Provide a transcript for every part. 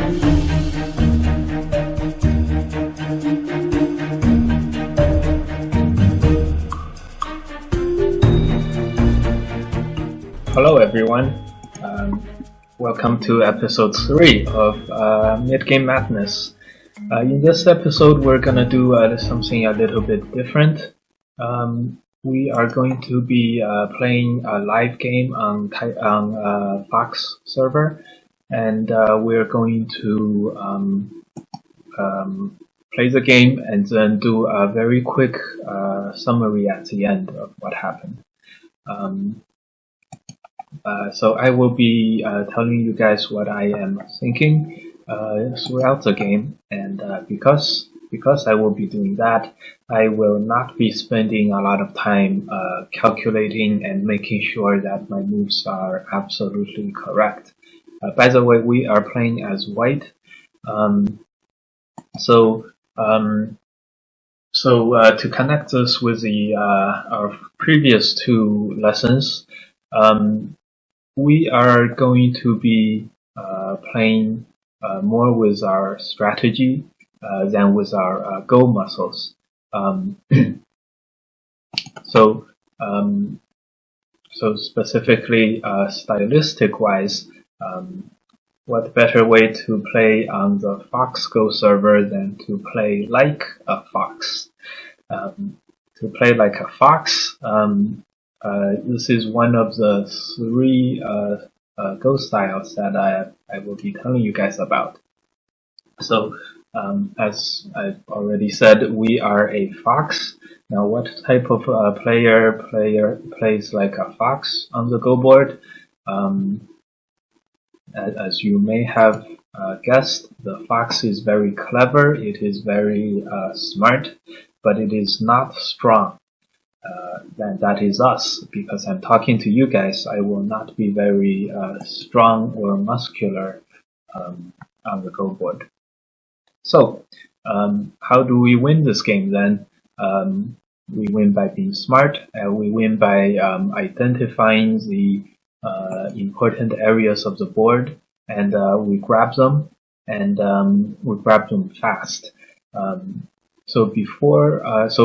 Hello everyone, welcome to episode 3 of Mid-Game Madness. In this episode we're gonna do something a little bit different. We are going to be playing a live game on Fox server, and we're going to play the game and then do a very quick summary at the end of what happened. So I will be telling you guys what I am thinking throughout the game, and because I will be doing that, I will not be spending a lot of time calculating and making sure that my moves are absolutely correct. By the way, we are playing as white, so to connect this with our previous two lessons, we are going to be playing more with our strategy than with our go muscles. So specifically, stylistic-wise, what better way to play on the Fox Go server than to play like a fox? To play like a fox, this is one of the 3 Go styles that I will be telling you guys about. So, as I've already said, we are a fox. Now, what type of player plays like a fox on the Go board? As you may have guessed, the fox is very clever. It is very smart, but it is not strong. That is us, because I'm talking to you guys. I will not be very strong or muscular on the Go board. So, how do we win this game then? We win by being smart, and we win by identifying the important areas of the board, and we grab them, and we grab them fast. So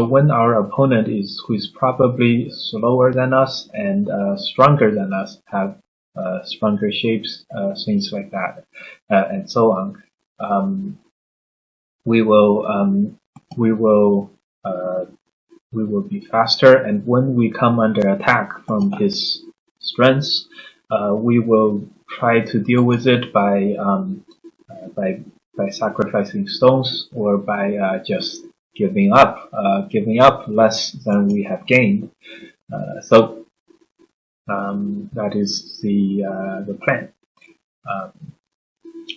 when our opponent who is probably slower than us and stronger than us, have stronger shapes, things like that, and so on, we will be faster. And when we come under attack from his strengths, we will try to deal with it by sacrificing stones, or by just giving up less than we have gained. So that is the plan.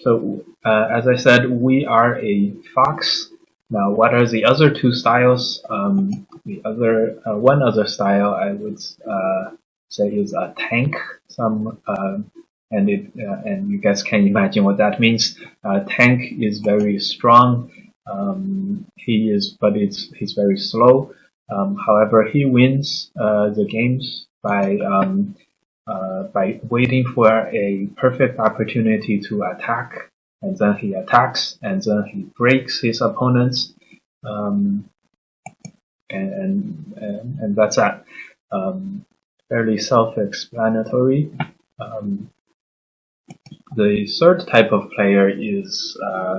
So as I said, we are a fox. Now, what are the other 2 styles? One other style I would say is a tank. And you guys can imagine what that means. Tank is very strong. He's very slow. However, he wins the games by waiting for a perfect opportunity to attack, and then he attacks, and then he breaks his opponents, and that's that. Fairly self-explanatory. The third type of player is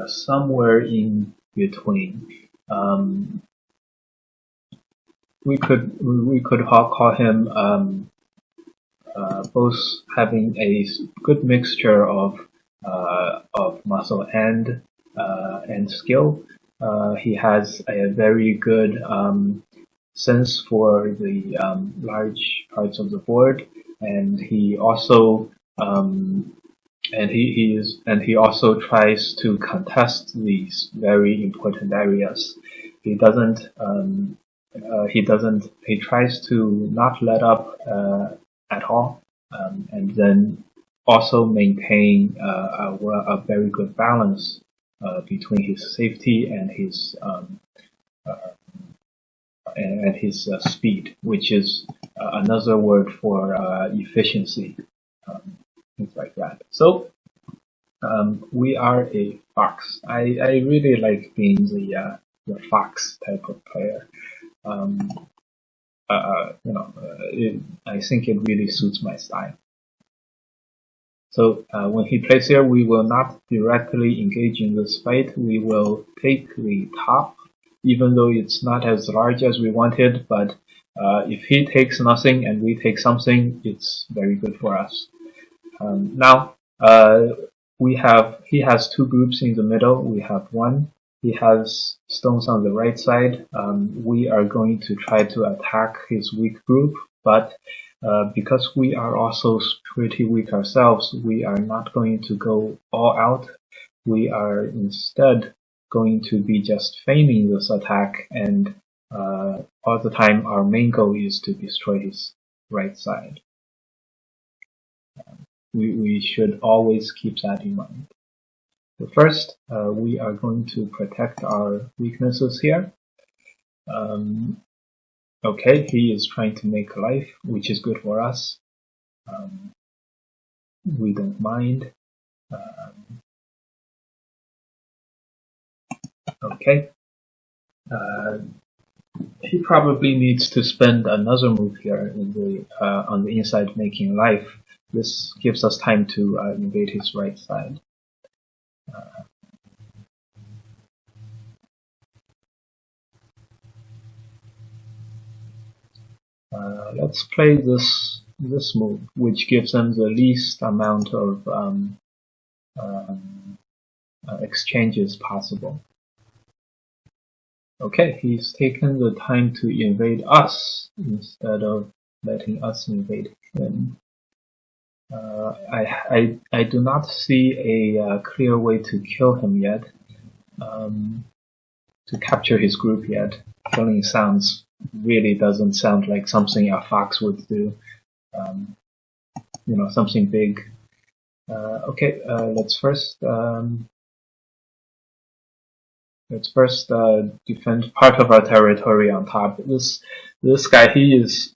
somewhere in between. We could call him both having a good mixture of muscle and skill. He has a very good sense for the large parts of the board, and he also he also tries to contest these very important areas. He tries to not let up at all, and then also maintain a very good balance between his safety and his speed, which is another word for efficiency, things like that. So We are a fox. I really like being the fox type of player. Um, I think it really suits my style. So when he plays here, we will not directly engage in this fight. We will take the top, even though it's not as large as we wanted. But if he takes nothing and we take something, it's very good for us. Now he has two groups in the middle. We have one. He has stones on the right side. We are going to try to attack his weak group, but because we are also pretty weak ourselves, we are not going to go all out. We are instead going to be just feigning this attack, and all the time our main goal is to destroy his right side. We should always keep that in mind. So first, we are going to protect our weaknesses here. Okay, he is trying to make life, which is good for us. We don't mind. Okay. He probably needs to spend another move here on the inside making life. This gives us time to invade his right side. Let's play this move, which gives them the least amount of exchanges possible. Okay, he's taken the time to invade us instead of letting us invade him. I do not see a clear way to kill him yet, to capture his group yet. Killing really doesn't sound like something a fox would do. Something big. Okay, let's first defend part of our territory on top. This guy,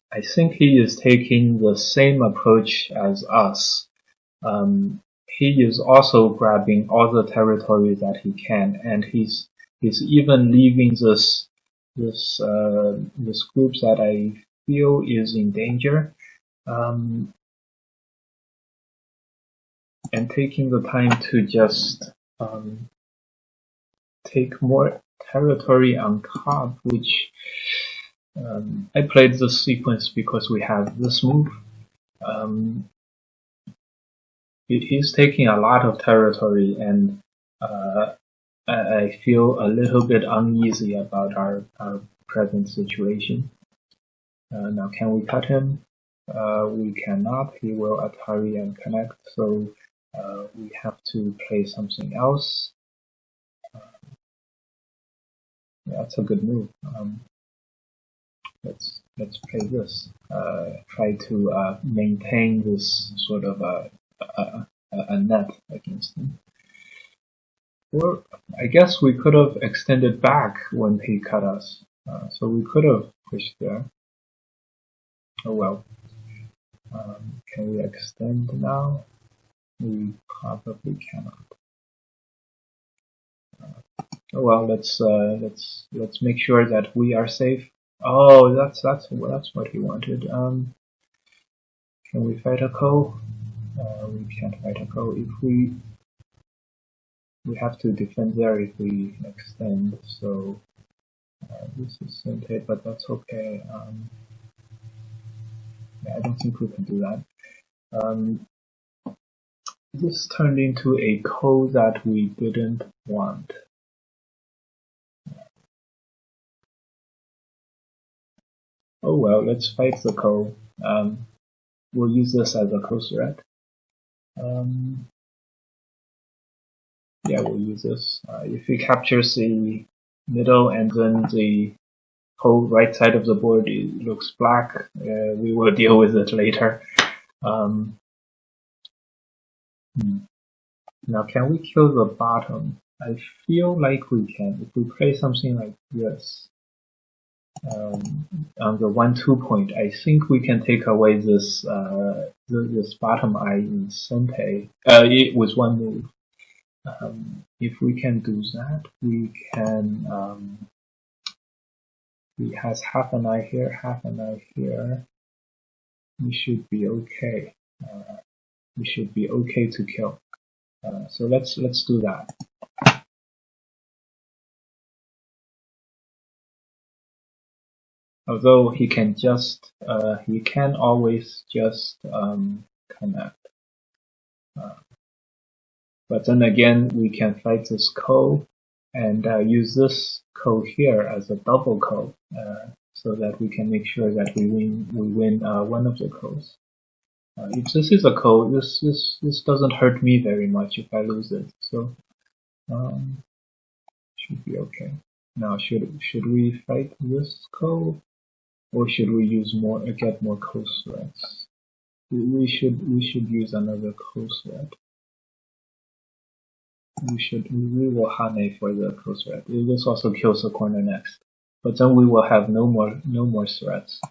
I think he is taking the same approach as us. He is also grabbing all the territory that he can, and he's even leaving this group that I feel is in danger, and taking the time to just take more territory on top, which I played this sequence because we have this move. He's taking a lot of territory, and I feel a little bit uneasy about our present situation. Now, can we cut him? We cannot. He will Atari and connect, so we have to play something else. That's a good move. Let's play this. Try to maintain this sort of a net against him. Or I guess we could have extended back when he cut us, so we could have pushed there. Oh well. Can we extend now? We probably cannot. Oh well, let's make sure that we are safe. Oh, that's what he wanted. Can we fight a Ko? We can't fight a Ko. If we have to defend there if we extend. So this is Sente, but that's okay. I don't think we can do that. This turned into a Ko that we didn't want. Oh well, let's fight the Ko. We'll use this as a Ko threat. Yeah, we'll use this. If he captures the middle and then the whole right side of the board looks black, we will deal with it later. Now, can we kill the bottom? I feel like we can. If we play something like this, on the 1-2 point, I think we can take away this this bottom eye in Sente with one move. If we can do that, we can. He has half an eye here, half an eye here. We should be okay. We should be okay to kill. So let's do that. Although he can just he can always just connect. But then again, we can fight this ko and use this ko here as a double ko, so that we can make sure that we win one of the kos. If this is a ko, this doesn't hurt me very much if I lose it, so should be okay. Now should we fight this ko, or should we use get more ko threats? We should use another ko threat. We will hane for the ko threat. This also kills the corner next, but then we will have no more threats.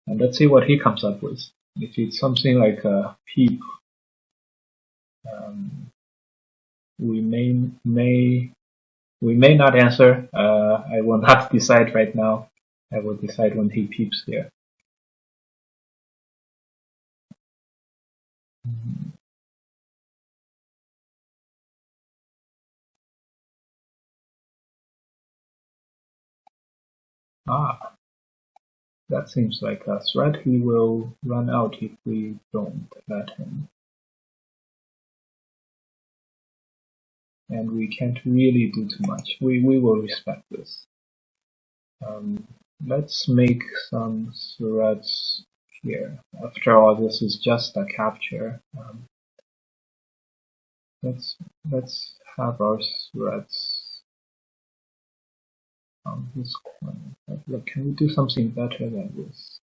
And let's see what he comes up with. If it's something like a peep, we may not answer. I will not decide right now. I will decide when he peeps here. That seems like a threat. He will run out if we don't let him. And we can't really do too much. We will respect this. Let's make some threats here. After all, this is just a capture. Let's have our threats on this corner. Look, can we do something better than this?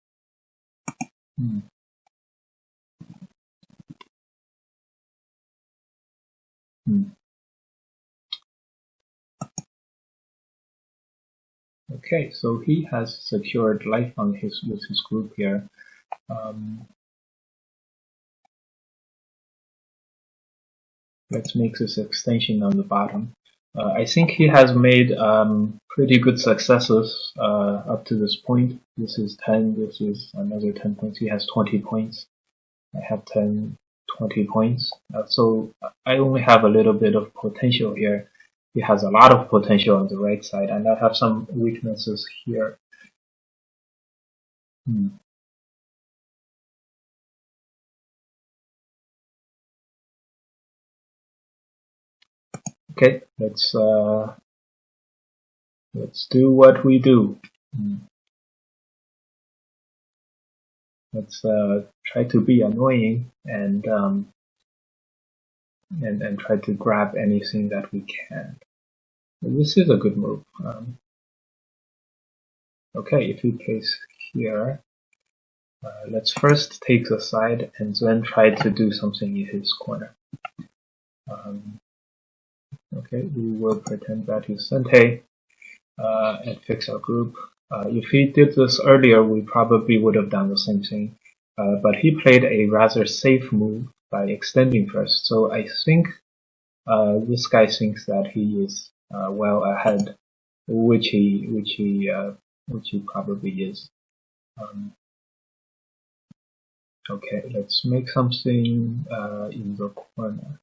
Okay, so he has secured life on with his group here. Let's make this extension on the bottom. I think he has made pretty good successes up to this point. This is 10, this is another 10 points. He has 20 points. I have 10, 20 points. So I only have a little bit of potential here. He has a lot of potential on the right side, and I have some weaknesses here. Okay, let's do what we do. Let's try to be annoying and try to grab anything that we can. This is a good move. Okay, if we place here, let's first take the side and then try to do something in his corner. Okay, we will pretend that he's Sente and fix our group. If he did this earlier, we probably would have done the same thing. But he played a rather safe move by extending first. So I think this guy thinks that he is well ahead, which he probably is. Okay, let's make something in the corner.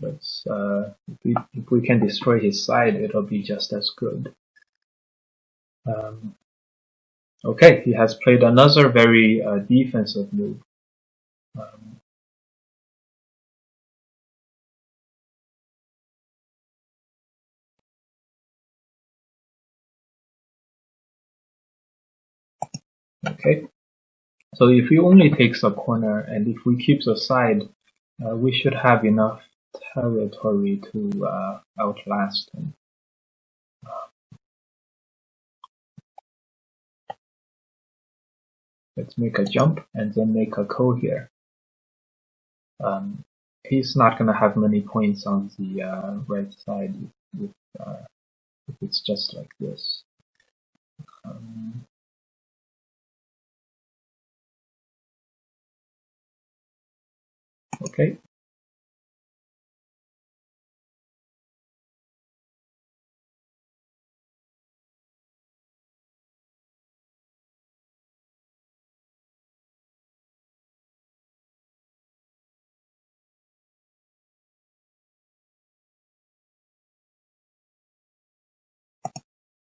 Let's if we can destroy his side, it'll be just as good. Okay, he has played another very defensive move. Okay, so if he only takes a corner and if we keep the side, we should have enough territory to outlast him. Let's make a jump and then make a ko here. He's not going to have many points on the right side if it's just like this. Okay.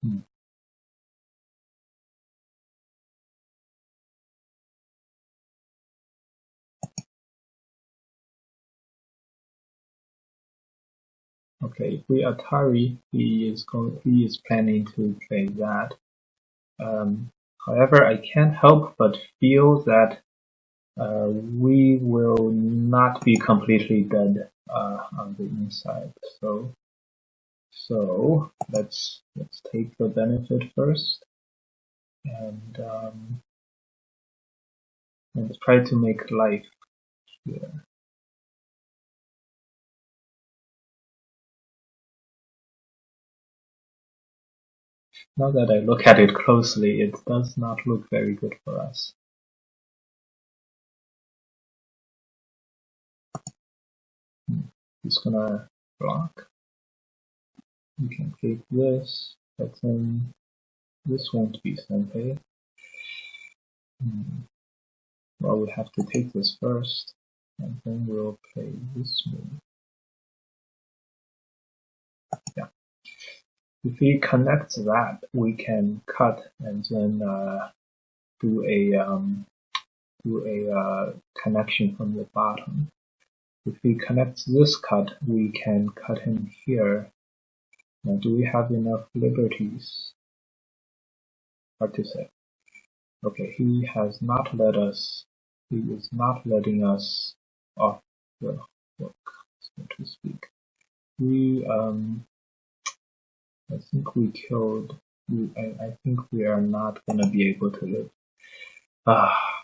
Hmm. Okay, if we Atari, he is planning to play that. Um, However, I can't help but feel that we will not be completely dead on the inside. So let's take the benefit first, and let's try to make life here. Now that I look at it closely, it does not look very good for us. It's gonna block. We can take this, but then this won't be Senpei. Well, we have to take this first, and then we'll play this move. Yeah. If we connect that, we can cut and then do a connection from the bottom. If we connect this cut, we can cut him here. Now, do we have enough liberties? Hard to say. Okay, he has not let us. He is not letting us off the hook, so to speak. I think we killed. I think we are not gonna be able to live. Ah.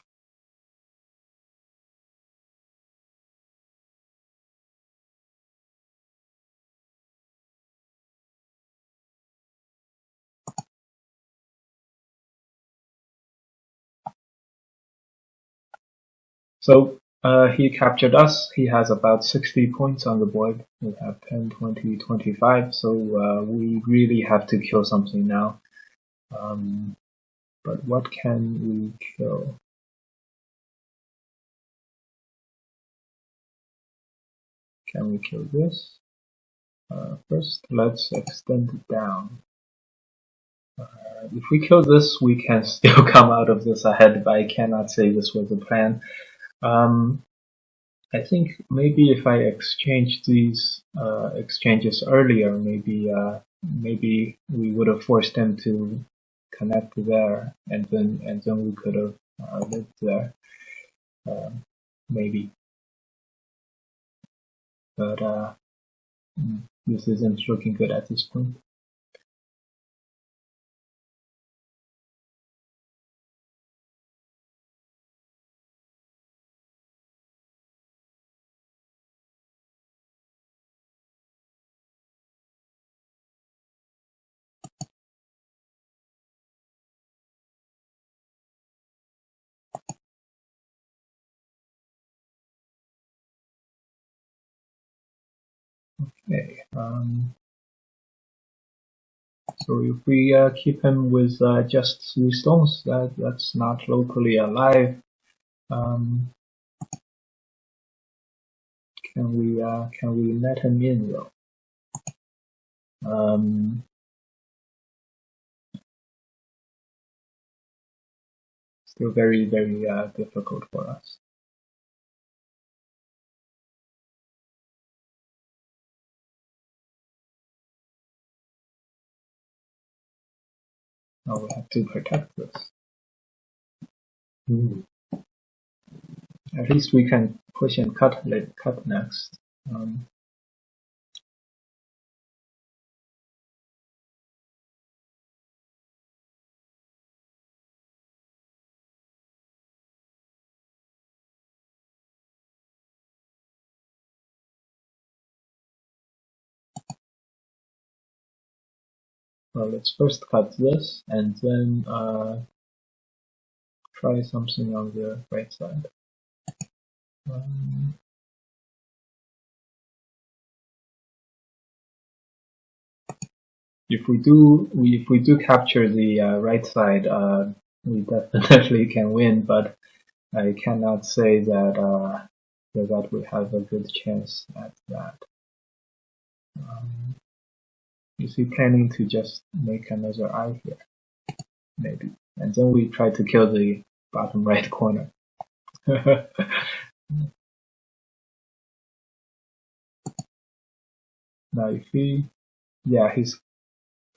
So he captured us. He has about 60 points on the board. We have 10, 20, 25. So we really have to kill something now. But what can we kill? Can we kill this? First, let's extend it down. If we kill this, we can still come out of this ahead, but I cannot say this was a plan. I think maybe if I exchange these exchanges earlier, maybe we would have forced him to connect there, and then we could have lived there, maybe. But this isn't looking good at this point. Okay. So if we keep him with just 3 stones, that's not locally alive. Can we let him in though? Still very difficult for us. Now we have to protect this. At least we can push and cut next. Well, let's first cut this and then try something on the right side. if we do capture the right side, we definitely can win. But I cannot say that we have a good chance at that. Is he planning to just make another eye here? Maybe. And then we try to kill the bottom right corner. Now if he, yeah,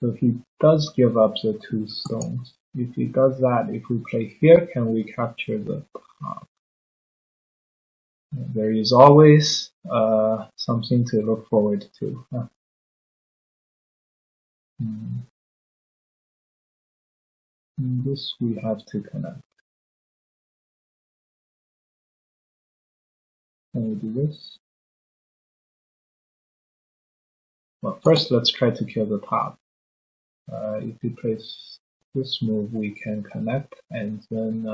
so he does give up the 2 stones. If he does that, if we play here, can we capture the top? There is always something to look forward to. Huh? This we have to connect. Can we do this? Well, first let's try to kill the top. If we place this move, we can connect and then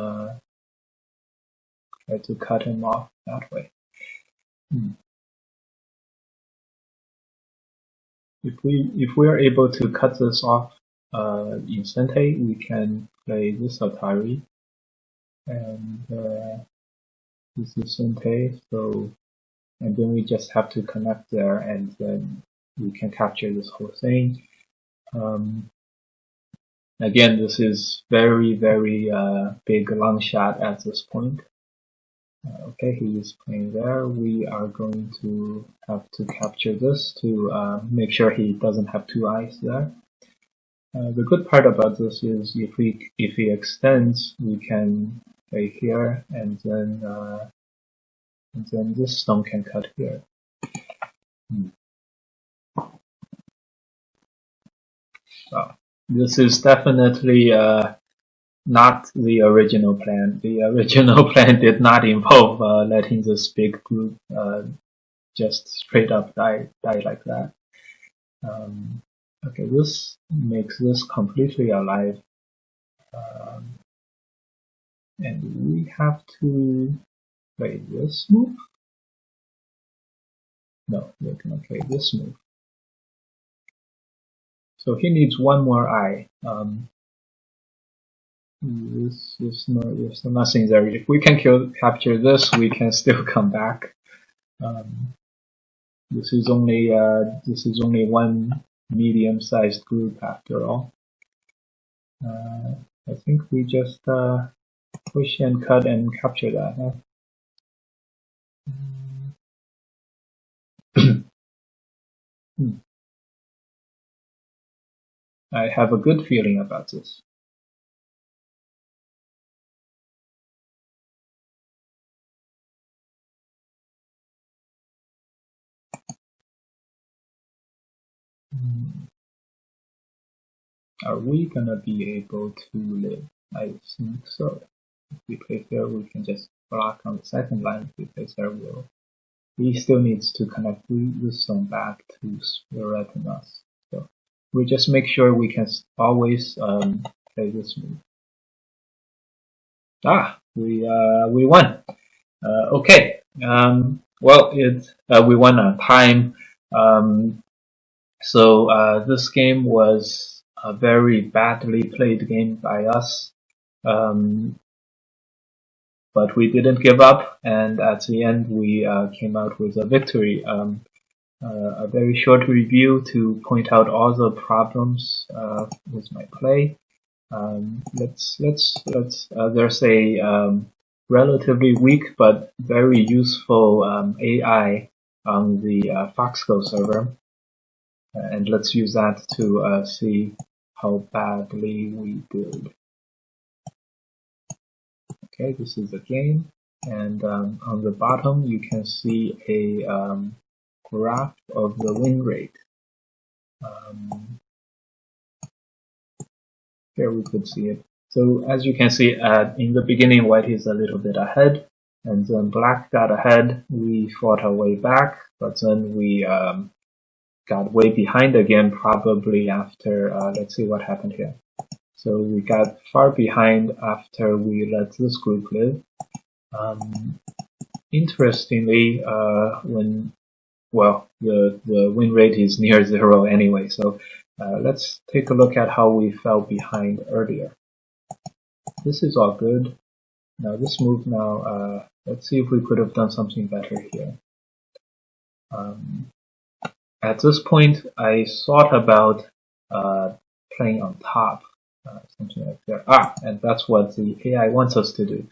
try to cut him off that way. If we are able to cut this off instantly, we can play this Atari, and this is Sente, so, and then we just have to connect there, and then we can capture this whole thing. Again, this is very, very big long shot at this point. Okay, he is playing there. We are going to have to capture this to make sure he doesn't have 2 eyes there. The good part about this is if he extends, we can play here, and then this stone can cut here. So this is definitely not the original plan. The original plan did not involve letting this big group just straight up die like that. Okay, this makes this completely alive. And we have to play this move? No, we're gonna play this move. So he needs 1 more eye. There's nothing there. If we can capture this, we can still come back. This is only 1 medium-sized group after all. I think we just push and cut and capture that. Huh? I have a good feeling about this. Are we gonna be able to live? I think so. If we play here, we can just block on the second line. If we place there, he still needs to connect this stone back to threaten us. So we just make sure we can always play this move. We won. Okay. Well, we won on time. So this game was a very badly played game by us, but we didn't give up, and at the end we came out with a victory. A very short review to point out all the problems with my play. There's a relatively weak but very useful AI on the Foxgo server, and let's use that to see how badly we did. Okay, this is the game, and on the bottom you can see a graph of the win rate. Here we could see it. So as you can see, in the beginning white is a little bit ahead, and then black got ahead. We fought our way back, but then we got way behind again, probably after, let's see what happened here. So we got far behind after we let this group live. Interestingly, the win rate is near 0 anyway, so Let's take a look at how we fell behind earlier. This is all good. Now this move now, let's see if we could have done something better here. At this point, I thought about playing on top, something like that. And that's what the AI wants us to do.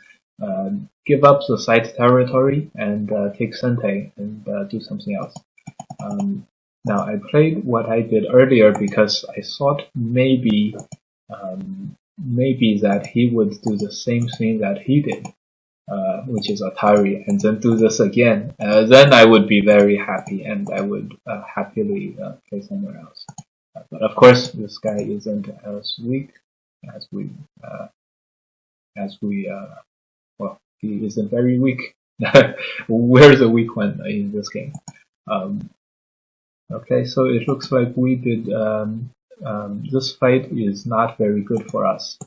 Give up the side territory and take Sente and do something else. Now I played what I did earlier because I thought maybe that he would do the same thing that he did, which is Atari, and then do this again. Then I would be very happy and I would happily play somewhere else. But of course, this guy isn't as weak as we well, he isn't very weak. We're the weak one in this game. Okay, so it looks like we did. This fight is not very good for us,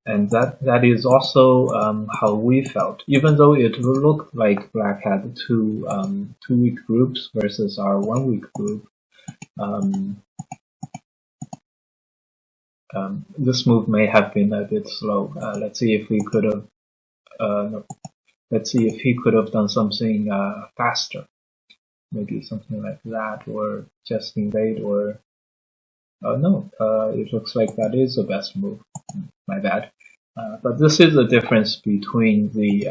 and that is also how we felt. Even though it looked like Black had two weak groups versus our 1 weak group. This move may have been a bit slow. Let's see if we could have. No. Let's see if he could have done something faster. Maybe something like that, or just invade, or no. It looks like that is the best move. My bad. But this is the difference between the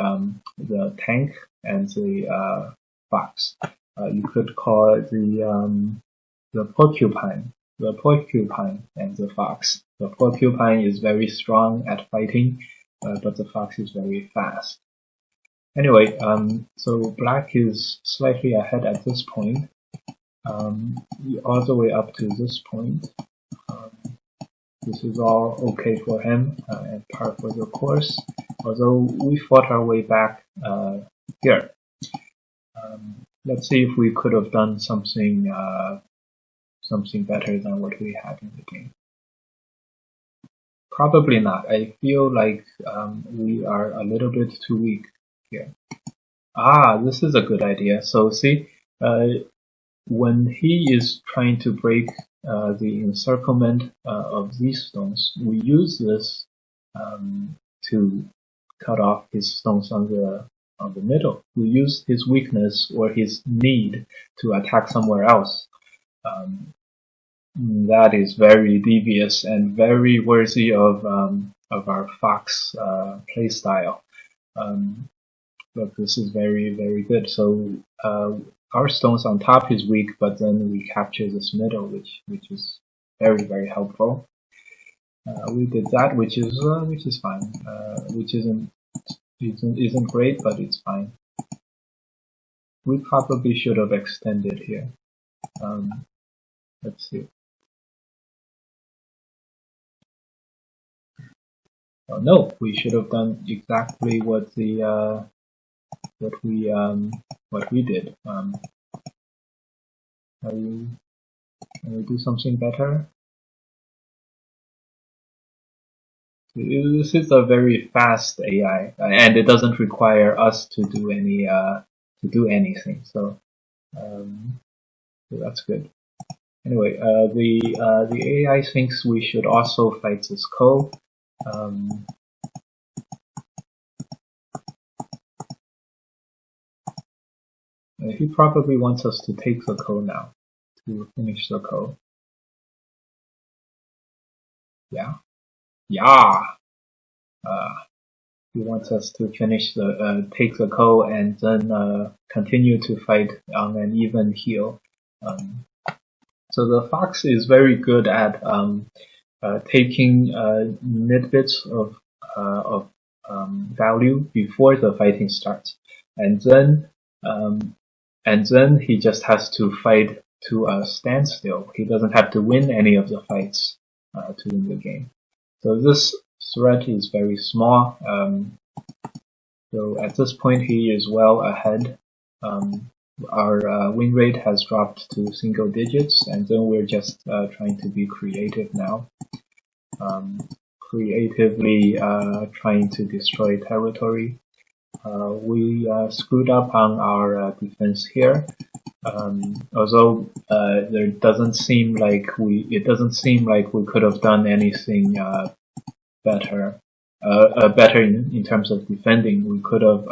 tank and the fox. You could call it the porcupine. The porcupine and the fox. The porcupine is very strong at fighting, but the fox is very fast. Anyway, so Black is slightly ahead at this point, all the way up to this point. This is all okay for him and par for the course, although we fought our way back here. Let's see if we could have done something better than what we had in the game. Probably not. I feel like we are a little bit too weak here. This is a good idea. So see, when he is trying to break the encirclement of these stones, we use this to cut off his stones on the middle. We use his weakness or his need to attack somewhere else. That is very devious and very worthy of our fox playstyle. But this is very, very good. So our stones on top is weak, but then we capture this middle, which is very, very helpful. We did that, which is fine. Which isn't great, but it's fine. We probably should have extended here. Let's see. Oh, no, we should have done exactly what we did. Can we do something better? This is a very fast AI, and it doesn't require us to do anything. So that's good. Anyway, the AI thinks we should also fight this Ko. He probably wants us to take the Ko now, to finish the Ko. Yeah. He wants us to finish take the Ko and then continue to fight on an even heel. So the fox is very good at taking nitbits of value before the fighting starts, and then he just has to fight to a standstill. He doesn't have to win any of the fights to win the game. So this threat is very small. So at this point he is well ahead. Our win rate has dropped to single digits, and then we're just trying to be creative now. Creatively trying to destroy territory. We screwed up on our defense here. Although it doesn't seem like we could have done anything better. Better in terms of defending. We could have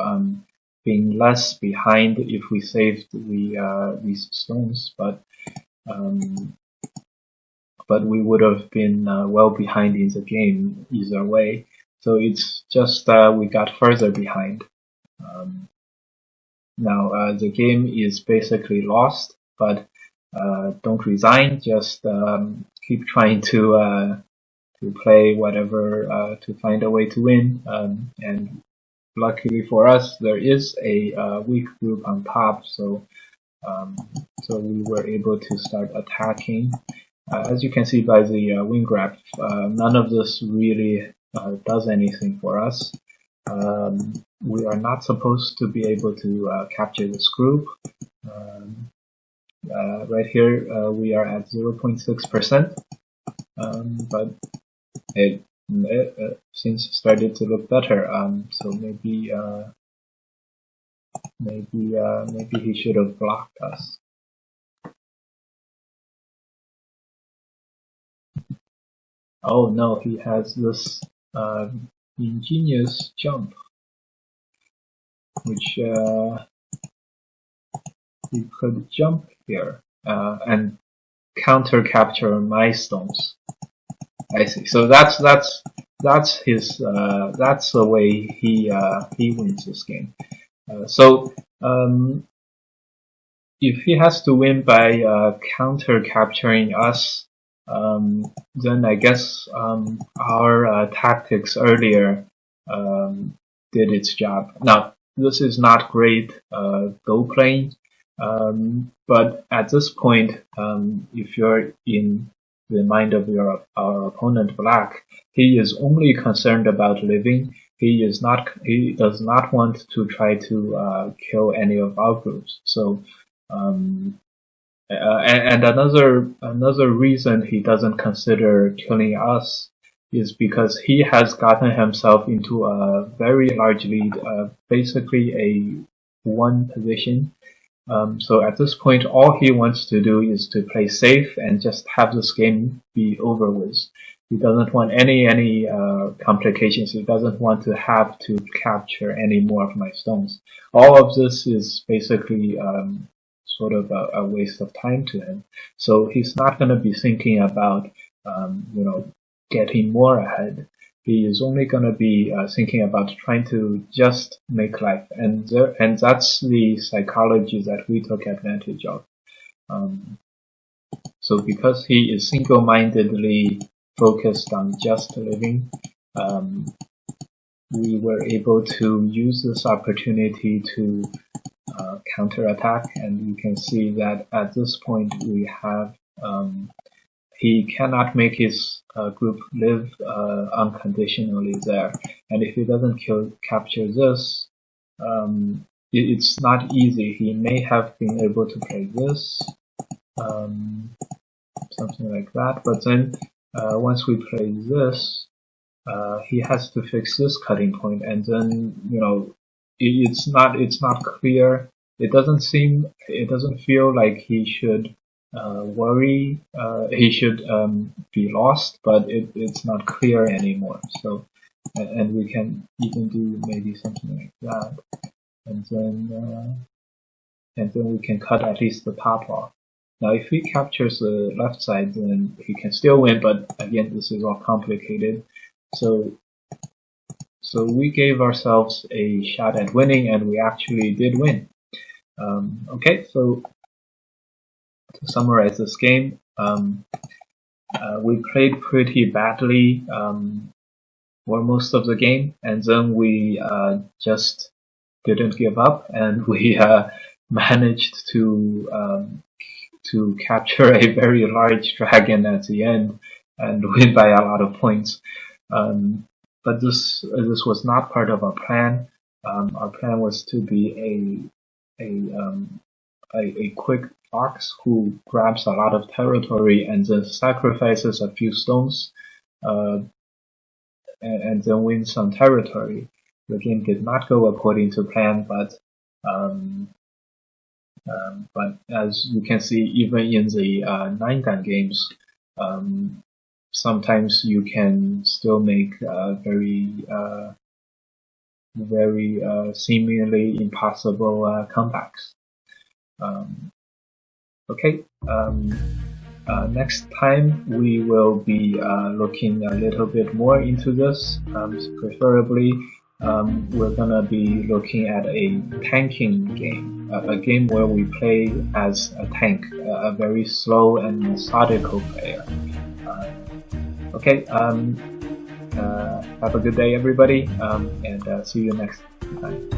been less behind if we saved these stones, um, but we would have been well behind in the game either way. So it's just we got further behind. Um, Now the game is basically lost, but don't resign. Just keep trying to play whatever to find a way to win. And luckily for us, there is a weak group on top, um, so we were able to start attacking. As you can see by the win graph, none of this really does anything for us. We are not supposed to be able to capture this group. Right here, we are at 0.6%, but it since started to look better. So maybe he should have blocked us. Oh no, he has this ingenious jump, which he could jump here and counter capture my stones. I see. So that's his that's the way he wins this game. So if he has to win by counter capturing us, then I guess our tactics earlier did its job. Now this is not great Go playing, but at this point, if you're in the mind of our opponent Black, he is only concerned about living. He does not want to try to kill any of our groups. So and another reason he doesn't consider killing us is because he has gotten himself into a very large lead, basically a one position. So at this point, all he wants to do is to play safe and just have this game be over with. He doesn't want any complications. He doesn't want to have to capture any more of my stones. All of this is basically sort of a waste of time to him. So he's not going to be thinking about getting more ahead. He is only going to be thinking about trying to just make life, and that's the psychology that we took advantage of. So because he is single-mindedly focused on just living, we were able to use this opportunity to counterattack, and you can see that at this point we have he cannot make his group live unconditionally there, and if he doesn't capture this, it's not easy. He may have been able to play this, something like that, but then once we play this, he has to fix this cutting point, and then it's not clear. It doesn't feel like he should worry. He should be lost, but it's not clear anymore. So, and we can even do maybe something like that, and then we can cut at least the top off. Now, if he captures the left side, then he can still win. But again, this is all complicated. So we gave ourselves a shot at winning, and we actually did win. Okay, so to summarize this game, we played pretty badly for most of the game, and then we just didn't give up, and we managed to capture a very large dragon at the end and win by a lot of points. But this was not part of our plan. Our plan was to be a quick fox who grabs a lot of territory and then sacrifices a few stones, and then wins some territory. The game did not go according to plan, but But as you can see, even in the 9-dan games, sometimes you can still make very seemingly impossible comebacks. Okay. Next time we will be looking a little bit more into this. Preferably, we're gonna be looking at a tanking game, a game where we play as a tank, a very slow and methodical player. Okay. Have a good day, everybody, and see you next time.